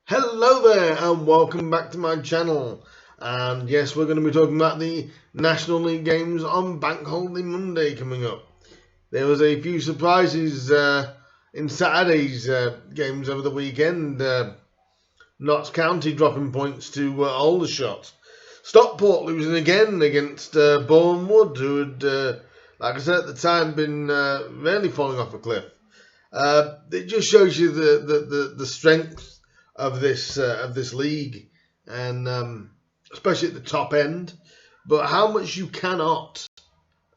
Hello there and welcome back to my channel. And yes, we're going to be talking about the National League games on Bank Holiday Monday coming up. There was a few surprises in Saturday's games over the weekend. Notts County dropping points to Aldershot. Stockport losing again against Bournemouth, who had, like I said at the time, been really falling off a cliff. It just shows you the strength of this league, and especially at the top end, but how much you cannot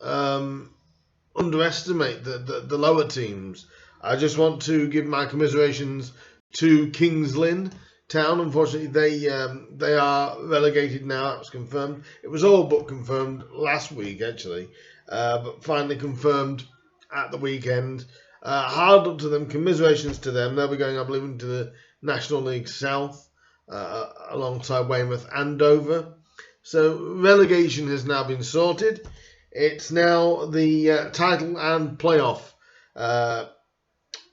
underestimate the lower teams. I just want to give my commiserations to Kings Lynn Town. Unfortunately, they are relegated now. That was confirmed. It was all but confirmed last week, actually, but finally confirmed at the weekend. Hard up to them. Commiserations to them. They'll be going, I believe, into the National League South alongside Weymouth and Dover. So relegation has now been sorted. It's now the title and playoff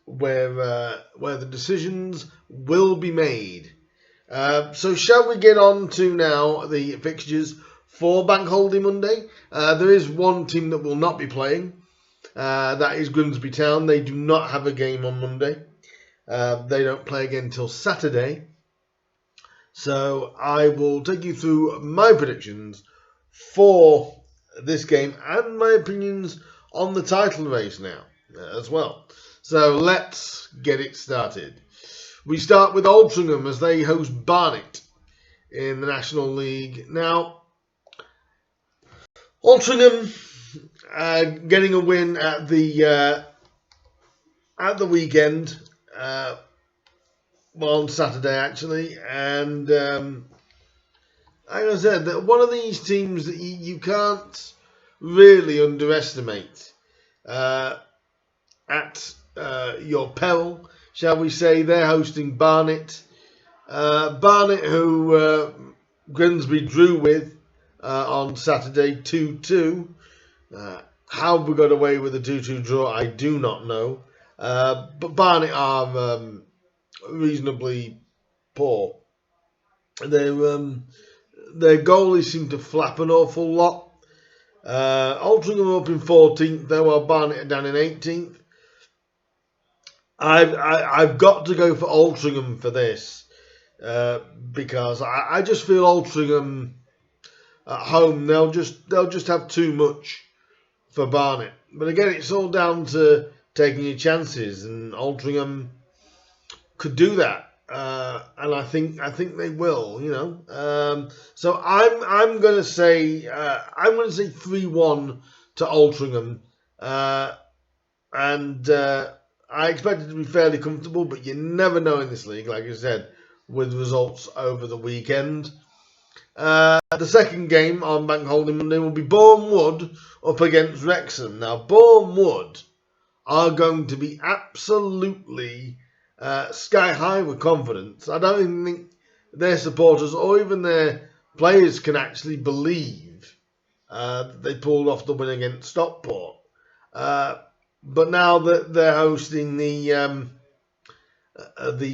where the decisions will be made. So shall we get on to now the fixtures for Bank Holiday Monday? There is one team that will not be playing. That is Grimsby Town. They do not have a game on Monday. They don't play again until Saturday. So I will take you through my predictions for this game and my opinions on the title race now as well. So let's get it started. We start with Altrincham as they host Barnet in the National League. Now, Altrincham getting a win at the weekend. Well, on Saturday actually, and like I said, that one of these teams that you can't really underestimate at your peril, shall we say. They're hosting Barnet. Barnet, who Grimsby drew with on Saturday 2-2. How we got away with a 2-2 draw, I do not know. But Barnet are reasonably poor. Their goalies seem to flap an awful lot. Altrincham are up in 14th, though, while Barnet are down in 18th. I've got to go for Altrincham for this because I just feel Altrincham at home they'll just have too much for Barnet. But again, it's all down to taking your chances, and Altrincham could do that, and I think they will. So I'm going to say 3-1 to Altrincham, and I expect it to be fairly comfortable, but you never know in this league, like I said, with results over the weekend. The second game on Bank Holiday Monday will be Bournemouth up against Wrexham. Now, Bournemouth are going to be absolutely sky high with confidence. I don't even think their supporters or even their players can actually believe they pulled off the win against Stockport. But now that they're hosting the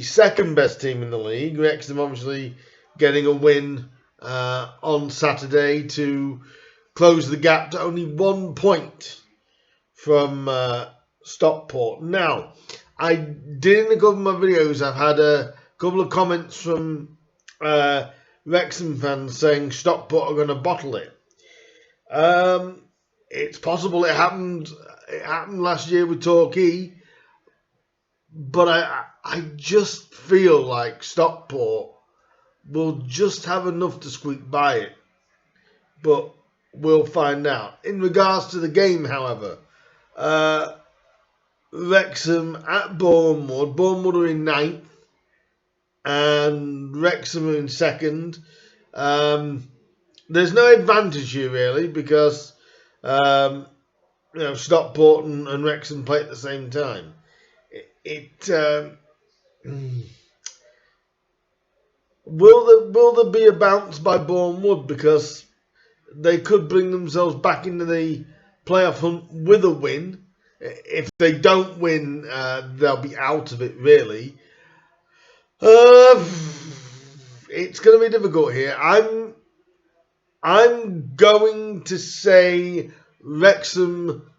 second best team in the league, Wrexham obviously getting a win on Saturday to close the gap to only 1 point from Stockport. Now, I did in a couple of my videos, I've had a couple of comments from Wrexham fans saying Stockport are going to bottle it. It's possible it happened last year with Torqauy, but I just feel like Stockport will just have enough to squeak by it. But we'll find out. In regards to the game, however, Wrexham at Bournemouth. Bournemouth are in 9th and Wrexham are in 2nd. There's no advantage here really because Stockport and Wrexham play at the same time. Will there be a bounce by Bournemouth, because they could bring themselves back into the playoff hunt with a win. If they don't win, they'll be out of it, really. it's going to be difficult here. I'm going to say Wrexham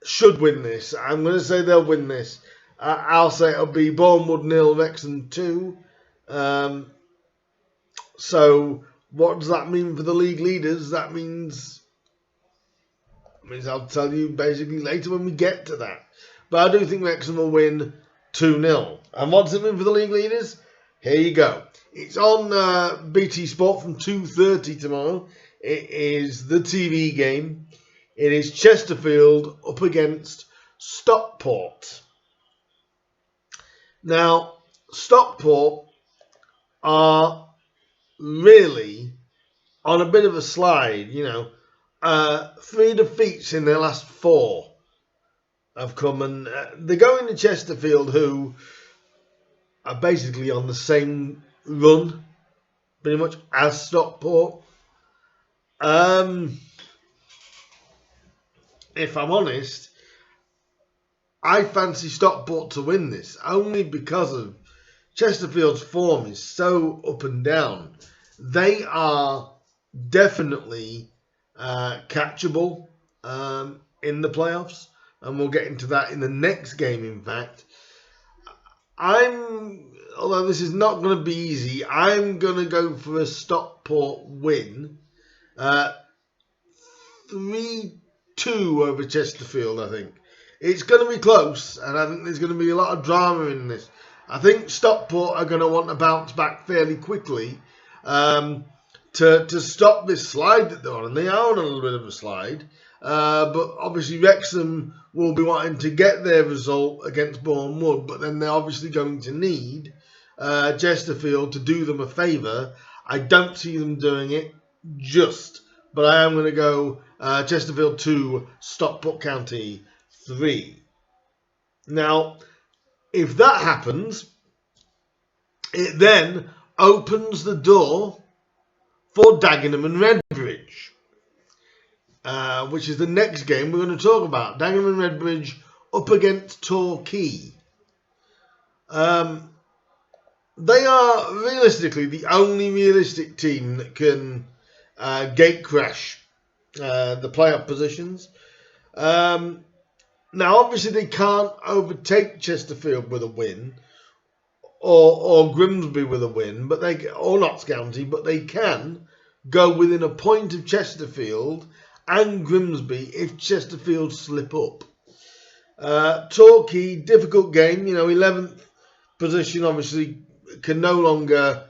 should win this. I'm going to say they'll win this. I'll say it'll be Bournemouth 0, Wrexham 2. So what does that mean for the league leaders? That means I'll tell you basically later when we get to that. But I do think Wrexham will win 2-0. And what does it mean for the league leaders? Here you go. It's on BT Sport from 2:30 tomorrow. It is the TV game. It is Chesterfield up against Stockport. Now, Stockport are really on a bit of a slide, 3 defeats in their last 4 have come, and they're going to Chesterfield, who are basically on the same run, pretty much, as Stockport. If I'm honest, I fancy Stockport to win this, only because of Chesterfield's form is so up and down. They are definitely catchable in the playoffs, and we'll get into that in the next game, in fact. Although this is not going to be easy, I'm going to go for a Stockport win. 3-2 over Chesterfield, I think. It's going to be close, and I think there's going to be a lot of drama in this. I think Stockport are going to want to bounce back fairly quickly to stop this slide that they're on. And they are on a little bit of a slide. But obviously Wrexham will be wanting to get their result against Bournemouth, but then they're obviously going to need Chesterfield to do them a favour. I don't see them doing it but I am going to go Chesterfield 2, Stockport County 3. Now, if that happens, it then opens the door for Dagenham and Redbridge, which is the next game we're going to talk about. Dagenham and Redbridge up against Torqauy. They are realistically the only realistic team that can gate crash the playoff positions. Now, obviously, they can't overtake Chesterfield with a win, or Grimsby with a win, or Notts County, but they can go within a point of Chesterfield and Grimsby if Chesterfield slip up. Torquay, difficult game, 11th position, obviously, can no longer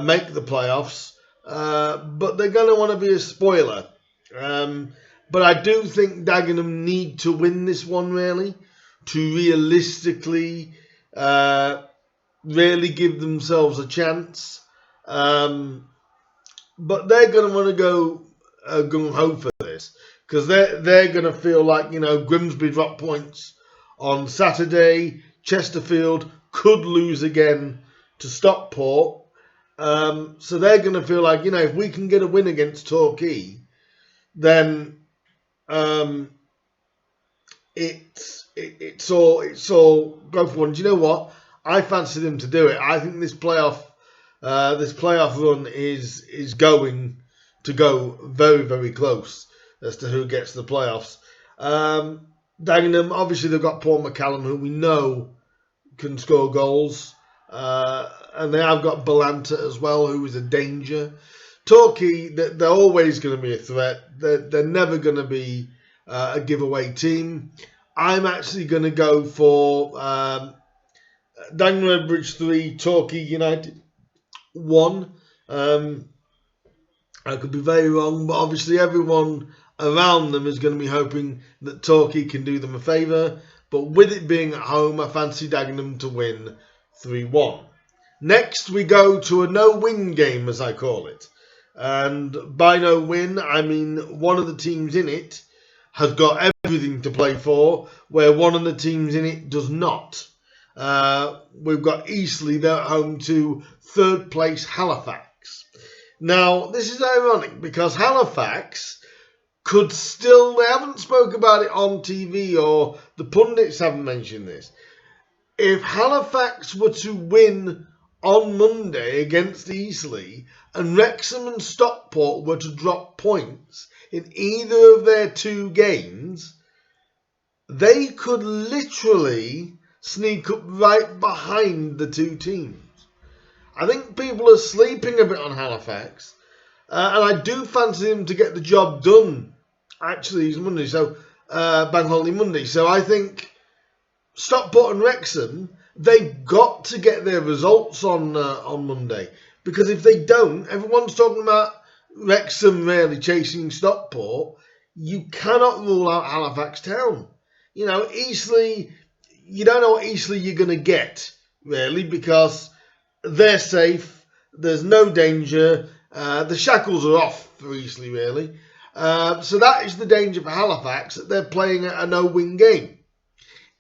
make the playoffs, but they're going to want to be a spoiler. But I do think Dagenham need to win this one, really, to realistically really give themselves a chance. But they're going to want to go gung-ho for this, because they're going to feel like, Grimsby dropped points on Saturday. Chesterfield could lose again to Stockport. So they're going to feel like, if we can get a win against Torquay, then it's all go for one. Do you know what? I fancy them to do it. I think this playoff run is going to go very, very close as to who gets the playoffs. Dagenham, obviously they've got Paul McCallum, who we know can score goals, and they have got Balanta as well, who is a danger. Torquay, they're always going to be a threat. They're never going to be a giveaway team. I'm actually going to go for Dagenham Redbridge 3, Torquay United 1. I could be very wrong, but obviously everyone around them is going to be hoping that Torquay can do them a favour. But with it being at home, I fancy Dagenham to win 3-1. Next, we go to a no-win game, as I call it. And by no win, I mean one of the teams in it has got everything to play for, where one of the teams in it does not. We've got Eastleigh, they're at home to third place Halifax. Now, this is ironic because Halifax could still, they haven't spoke about it on TV, or the pundits haven't mentioned this. If Halifax were to win on Monday against Eastleigh and Wrexham and Stockport were to drop points in either of their two games, they could literally sneak up right behind the two teams. I think people are sleeping a bit on Halifax, and I do fancy them to get the job done. Actually, it's Monday, so Bank Holiday Monday. So I think Stockport and Wrexham, they've got to get their results on Monday, because if they don't, everyone's talking about Wrexham really chasing Stockport. You cannot rule out Halifax Town. You know, Eastleigh, you don't know what Eastleigh you're going to get, really, because they're safe. There's no danger. The shackles are off for Eastleigh, really. So that is the danger for Halifax, that they're playing a no-win game.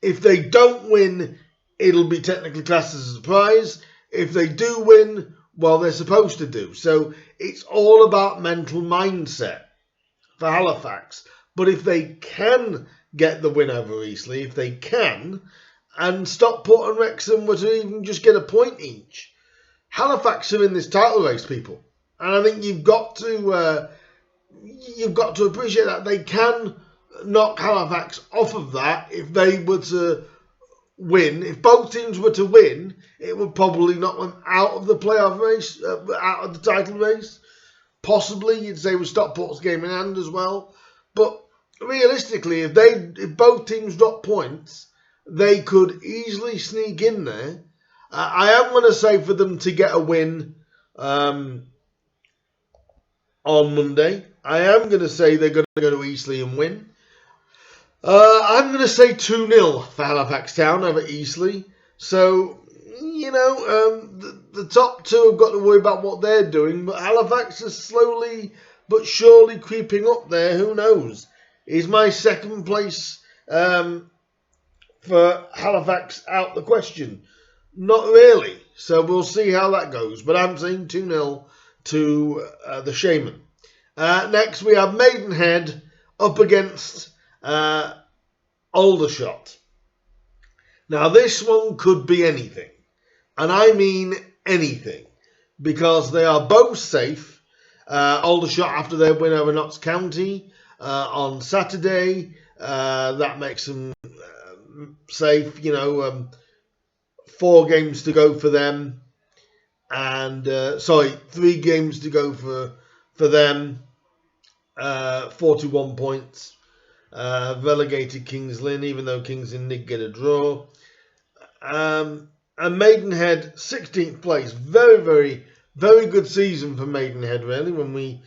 If they don't win, it'll be technically classed as a surprise. If they do win, well, they're supposed to do. So it's all about mental mindset for Halifax. But if they can get the win over Eastleigh, if they can, and Stockport and Wrexham were to even just get a point each, Halifax are in this title race, people. And I think you've got to appreciate that they can knock Halifax off of that if they were to win. If both teams were to win, it would probably knock them out of the playoff race, out of the title race. Possibly, you'd say, with Stockport's game in hand as well. But realistically, if both teams drop points, they could easily sneak in there. I am going to say for them to get a win on Monday. I am going to say they're going to go to Eastleigh and win. I'm going to say 2-0 for Halifax Town over Eastleigh. So, you know, the top two have got to worry about what they're doing, but Halifax is slowly but surely creeping up there. Who knows? Is my second place for Halifax out the question? Not really. So we'll see how that goes. But I'm saying 2-0 to the Shaman. Next, we have Maidenhead up against Aldershot. Now, this one could be anything. And I mean anything. Because they are both safe. Aldershot, after their win over Notts County on Saturday, that makes them safe. You know, 4 games to go for them. And, 3 games to go for them. 41 points. Relegated Kings Lynn, even though Kings Lynn did get a draw. And Maidenhead, 16th place. Very, very, very good season for Maidenhead, really, when we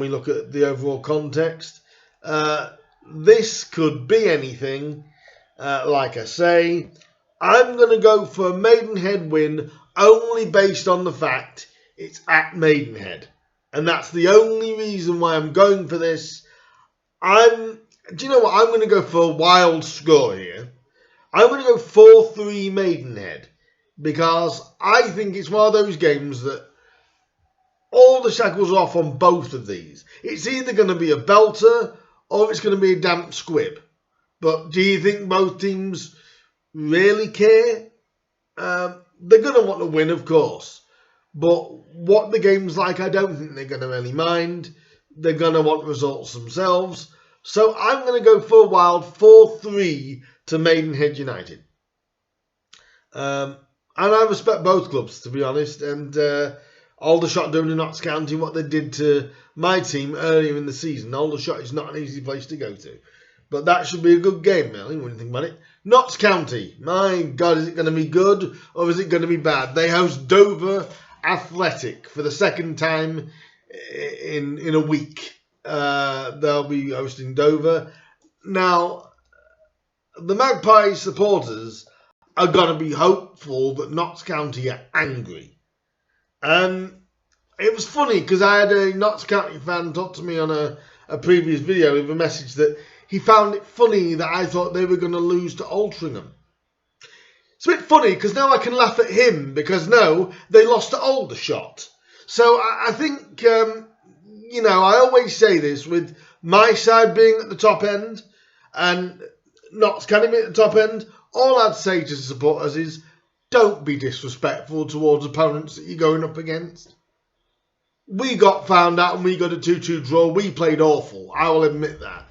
look at the overall context. This could be anything. Like I say, I'm going to go for a Maidenhead win only based on the fact it's at Maidenhead. And that's the only reason why I'm going for this. Do you know what? I'm going to go for a wild score here. I'm going to go 4-3 Maidenhead. Because I think it's one of those games that all the shackles are off on both of these. It's either going to be a belter or it's going to be a damp squib. But do you think both teams really care? They're going to want to win, of course. But what the game's like, I don't think they're going to really mind. They're going to want results themselves. So I'm going to go for a wild 4-3 to Maidenhead United. And I respect both clubs, to be honest. And Aldershot doing to Notts County what they did to my team earlier in the season. Aldershot is not an easy place to go to. But that should be a good game, really, when you think about it. Notts County. My God, is it going to be good or is it going to be bad? They host Dover Athletic for the second time in a week. They'll be hosting Dover. Now, the Magpies supporters are going to be hopeful that Notts County are angry. It was funny because I had a Notts County fan talk to me on a previous video with a message that he found it funny that I thought they were going to lose to Altrincham. It's a bit funny because now I can laugh at him because no, they lost to Aldershot. So I think, you know, I always say this with my side being at the top end and Notts County being at the top end. All I'd say to supporters is don't be disrespectful towards opponents that you're going up against. We got found out and we got a 2-2 draw. We played awful. I will admit that.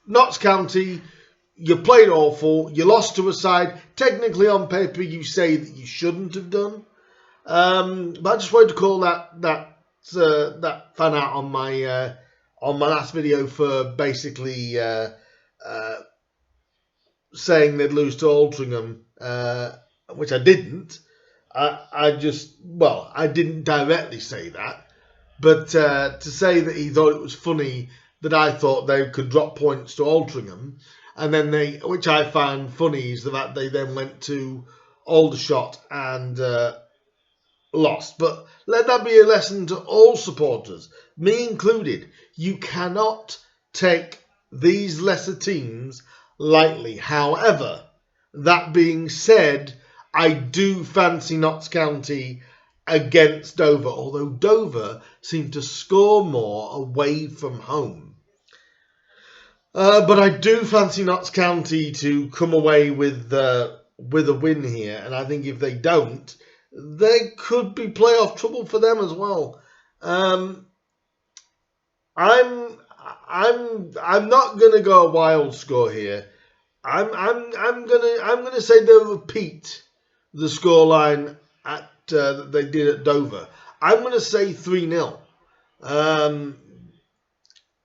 Notts County, you played awful. You lost to a side. Technically, on paper, you say that you shouldn't have done. But I just wanted to call that fan out on my last video for basically saying they'd lose to Altrincham, which I didn't. I didn't directly say that. But to say that he thought it was funny that I thought they could drop points to Altrincham, and then which I find funny, is the fact they then went to Aldershot and lost. But let that be a lesson to all supporters, me included. You cannot take these lesser teams lightly. However, that being said, I do fancy Notts County against Dover, although Dover seem to score more away from home. But I do fancy Notts County to come away with a win here, and I think if they don't, there could be playoff trouble for them as well. I'm not gonna go a wild score here. I'm gonna say they'll repeat the scoreline that they did at Dover. I'm gonna say 3-0.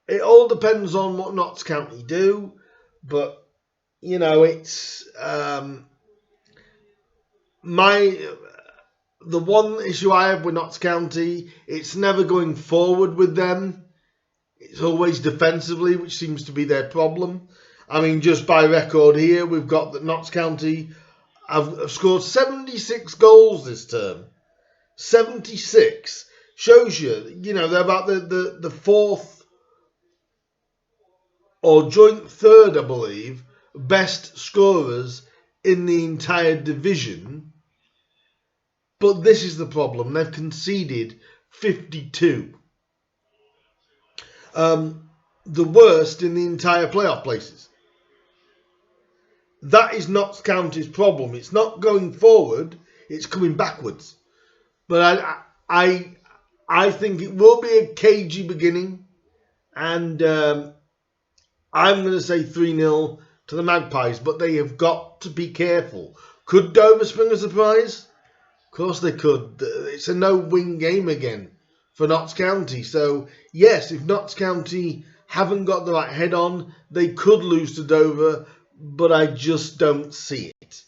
It all depends on what Notts County do, but it's the one issue I have with Notts County, it's never going forward with them. It's always defensively, which seems to be their problem. I mean, just by record here, we've got that Notts County have scored 76 goals this term. 76. Shows you, they're about the fourth or joint third, I believe, best scorers in the entire division. But this is the problem. They've conceded 52. The worst in the entire playoff places. That is Notts County's problem. It's not going forward, it's coming backwards. But I think it will be a cagey beginning. And I'm going to say 3-0 to the Magpies. But they have got to be careful. Could Dover spring a surprise? Of course they could. It's a no-win game again for Notts County. So, yes, if Notts County haven't got the right head on, they could lose to Dover, but I just don't see it.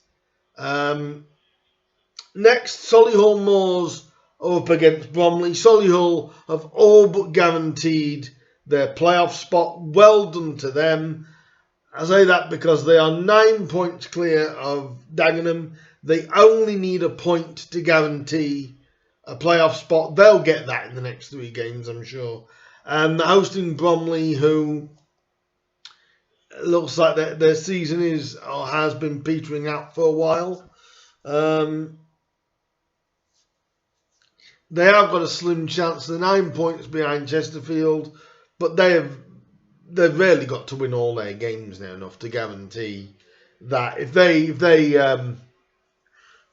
Next, Solihull Moors are up against Bromley. Solihull have all but guaranteed their playoff spot. Well done to them. I say that because they are 9 points clear of Daganham. They only need a point to guarantee a playoff spot. They'll get that in the next 3 games, I'm sure. And hosting Bromley, who looks like their season is or has been petering out for a while. They have got a slim chance. They're 9 points behind Chesterfield, but they've really got to win all their games now enough to guarantee that if they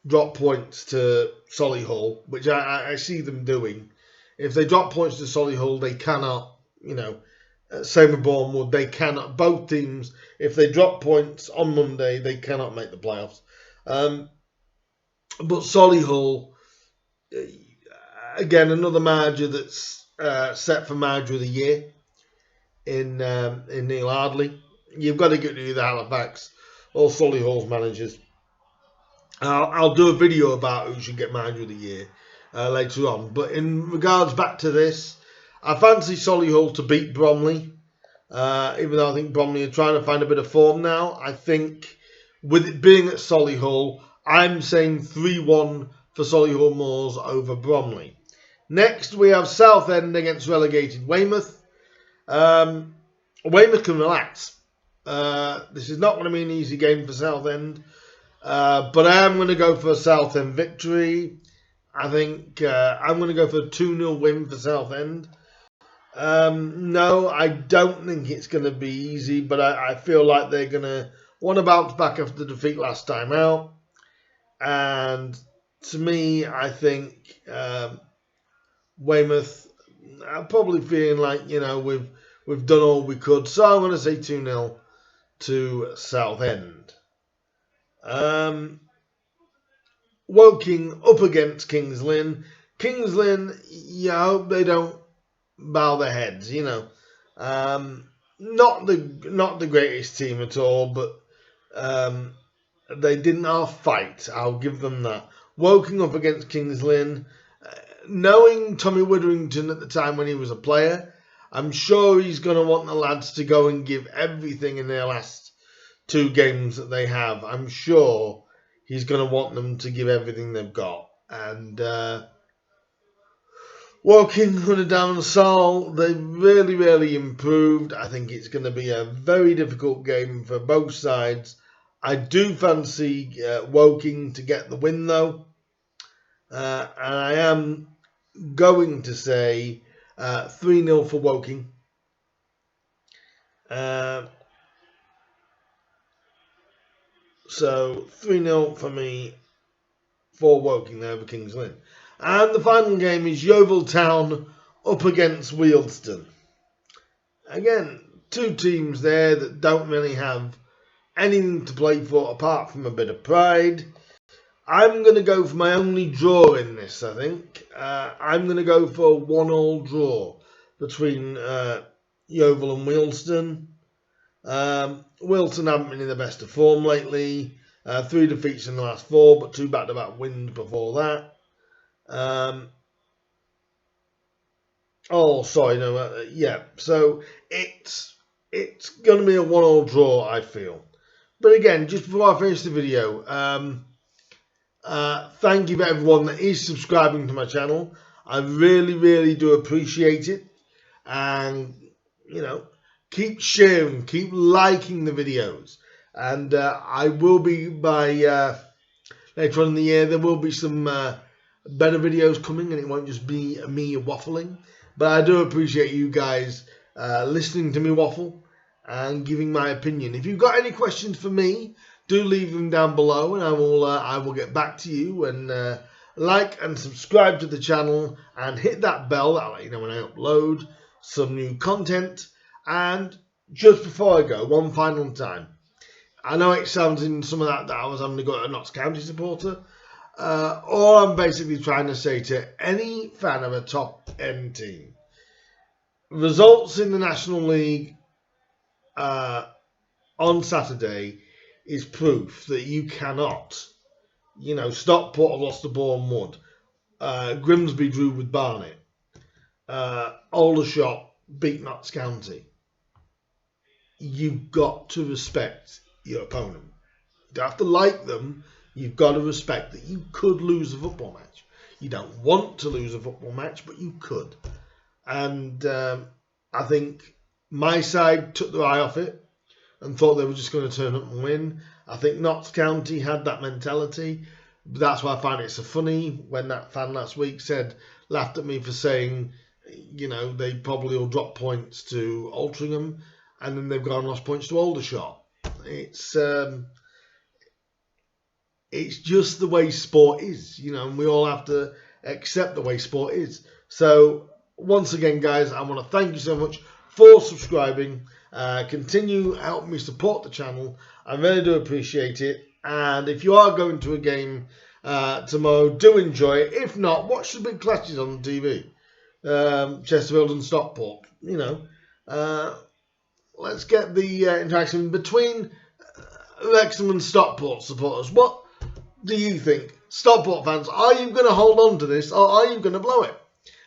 drop points to Solihull, which I see them doing. If they drop points to Solihull, they cannot, same with Bournemouth, they cannot, both teams, if they drop points on Monday, they cannot make the playoffs. But Solihull, again, another manager that's set for manager of the year in Neil Ardley. You've got to get rid of the Halifax or Solihull's managers. I'll do a video about who should get manager of the year later on. But in regards back to this, I fancy Solihull to beat Bromley. Even though I think Bromley are trying to find a bit of form now. I think with it being at Solihull, I'm saying 3-1 for Solihull Moors over Bromley. Next, we have Southend against relegated Weymouth. Weymouth can relax. This is not going to be an easy game for Southend. But I am going to go for a Southend victory. I think I'm going to go for a 2-0 win for Southend. No, I don't think it's going to be easy, but I feel like they're going to want to bounce back after the defeat last time out. And to me, I think Weymouth are probably feeling like, we've done all we could. So I'm going to say 2-0 to Southend. Woking up against Kings Lynn. Kings Lynn, I hope they don't bow their heads, Not the greatest team at all, but they didn't half fight. I'll give them that. Woking up against Kings Lynn, knowing Tommy Witherington at the time when he was a player, I'm sure he's going to want the lads to go and give everything in their last 2 games that they have. I'm sure he's going to want them to give everything they've got. And Woking under Dan Sol, they really, really improved. I think it's going to be a very difficult game for both sides. I do fancy Woking to get the win, though. And I am going to say 3-0 for Woking. So 3-0 for me for Woking there over Kings Lynn. And the final game is Yeovil Town up against Wealdstone. Again, 2 teams there that don't really have anything to play for apart from a bit of pride. I'm going to go for my only draw in this, I think. I'm going to go for a 1-1 draw between Yeovil and Wealdstone. Wealdstone haven't been in the best of form lately. 3 defeats in the last 4, but 2 back-to-back wins before that. So it's going to be a 1-1 draw, I feel. But again, just before I finish the video, thank you for everyone that is subscribing to my channel. I really, really do appreciate it. And, keep sharing, keep liking the videos. And I will be, by later on in the year, there will be some better videos coming, and it won't just be me waffling. But I do appreciate you guys listening to me waffle and giving my opinion. If you've got any questions for me, do leave them down below, and I will get back to you. And like and subscribe to the channel, and hit that bell. That'll let you know when I upload some new content. And just before I go, one final time, I know it sounds in some of that I was having to go to a Notts County supporter. All I'm basically trying to say to any fan of a top end team, results in the National League on Saturday is proof that you cannot. Stockport have lost to Boreham Wood. Grimsby drew with Barnet. Aldershot beat Notts County. You've got to respect your opponent. You don't have to like them. You've got to respect that you could lose a football match. You don't want to lose a football match, but you could. And I think my side took their eye off it and thought they were just going to turn up and win. I think Notts County had that mentality. That's why I find it so funny when that fan last week laughed at me for saying, they probably will drop points to Altrincham, and then they've gone and lost points to Aldershot. It's just the way sport is, and we all have to accept the way sport is. So, once again, guys, I want to thank you so much for subscribing. Continue helping me support the channel. I really do appreciate it. And if you are going to a game tomorrow, do enjoy it. If not, watch the big clashes on the TV. Chesterfield and Stockport, let's get the interaction between Wrexham and Stockport supporters. What do you think? Stockport fans, are you going to hold on to this, or are you going to blow it?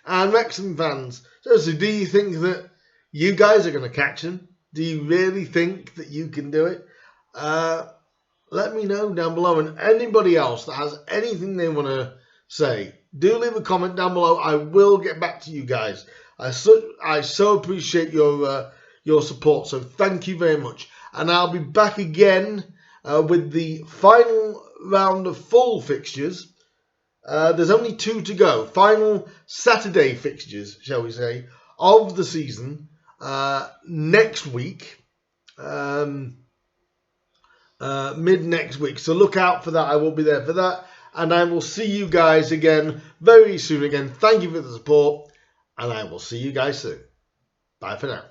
And Wrexham fans, seriously, do you think that you guys are going to catch them? Do you really think that you can do it? Let me know down below. And anybody else that has anything they want to say, do leave a comment down below. I will get back to you guys. I so appreciate your support. So thank you very much. And I'll be back again with the final round of full fixtures. There's only 2 to go. Final Saturday fixtures, shall we say, of the season next week. Mid next week. So look out for that. I will be there for that. and I will see you guys again very soon. Again, thank you for the support, and I will see you guys soon. Bye for now.